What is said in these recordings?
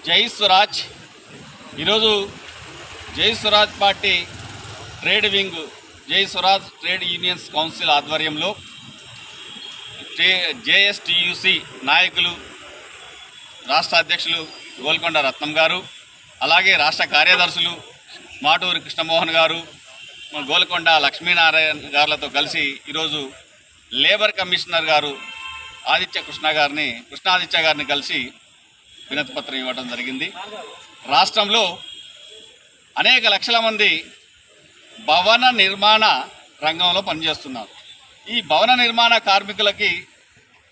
జై స్వరాజ్. ఈరోజు జై స్వరాజ్ పార్టీ ట్రేడ్ వింగ్ జై స్వరాజ్ ట్రేడ్ యూనియన్స్ కౌన్సిల్ ఆధ్వర్యంలో జేఎస్టీయూసీ నాయకులు, రాష్ట్ర అధ్యక్షులు గోల్కొండ రత్నం గారు, అలాగే రాష్ట్ర కార్యదర్శులు మాటూరి కృష్ణమోహన్ గారు, గోల్కొండ లక్ష్మీనారాయణ గారులతో కలిసి ఈరోజు లేబర్ కమిషనర్ గారు కృష్ణాదిత్య గారిని కలిసి వినతిపత్రం ఇవ్వడం జరిగింది. రాష్ట్రంలో అనేక లక్షల మంది భవన నిర్మాణ రంగంలో పనిచేస్తున్నారు. ఈ భవన నిర్మాణ కార్మికులకి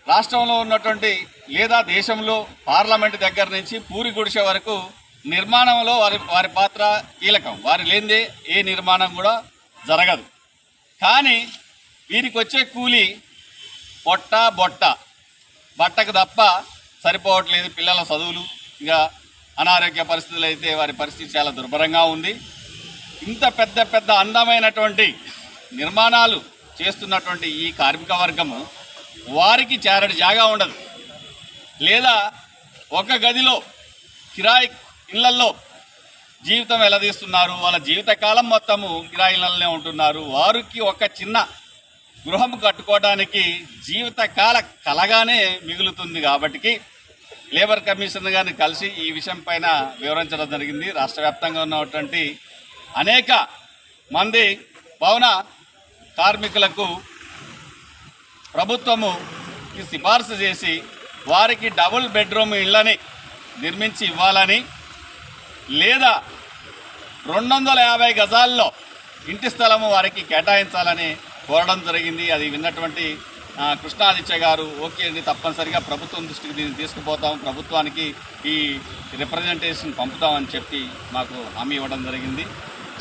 రాష్ట్రంలో ఉన్నటువంటి లేదా దేశంలో పార్లమెంటు దగ్గర నుంచి పూరి గుడిసె వరకు నిర్మాణంలో వారి పాత్ర కీలకం. వారి లేనిదే ఏ నిర్మాణం కూడా జరగదు. కానీ వీరికి వచ్చే కూలి బట్టకు తప్ప సరిపోవట్లేదు. పిల్లల చదువులు, ఇంకా అనారోగ్య పరిస్థితులు అయితే వారి పరిస్థితి చాలా దుర్భరంగా ఉంది. ఇంత పెద్ద అందమైనటువంటి నిర్మాణాలు చేస్తున్నటువంటి ఈ కార్మిక వర్గము వారికి చారడి జాగా ఉండదు, లేదా ఒక గదిలో కిరాయి ఇళ్లల్లో జీవితం ఎలదీస్తున్నారు. వాళ్ళ జీవితకాలం మొత్తము కిరాయి ఇళ్లలోనే ఉంటున్నారు. వారికి ఒక చిన్న గృహం కట్టుకోవడానికి జీవితకాల కలగానే మిగులుతుంది. కాబట్టి లేబర్ కమిషనర్ గారిని కలిసి ఈ విషయం పైన వివరించడం జరిగింది. రాష్ట్ర వ్యాప్తంగా ఉన్నటువంటి అనేక మంది భవన కార్మికులకు ప్రభుత్వము సిఫార్సు చేసి వారికి డబుల్ బెడ్రూమ్ ఇళ్ళని నిర్మించి ఇవ్వాలని, లేదా 250 గజాల్లో ఇంటి స్థలము వారికి కేటాయించాలని కోరడం జరిగింది. అది విన్నటువంటి కృష్ణాదిత్య గారు ఓకే అండి, తప్పనిసరిగా ప్రభుత్వం దృష్టికి దీన్ని తీసుకుపోతాం, ప్రభుత్వానికి ఈ రిప్రజెంటేషన్ పంపుతామని చెప్పి మాకు హామీ ఇవ్వడం జరిగింది.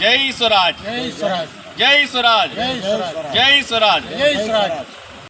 జై స్వరాజ్, జై స్వరాజ్, జై స్వరాజ్, జై స్వరాజ్.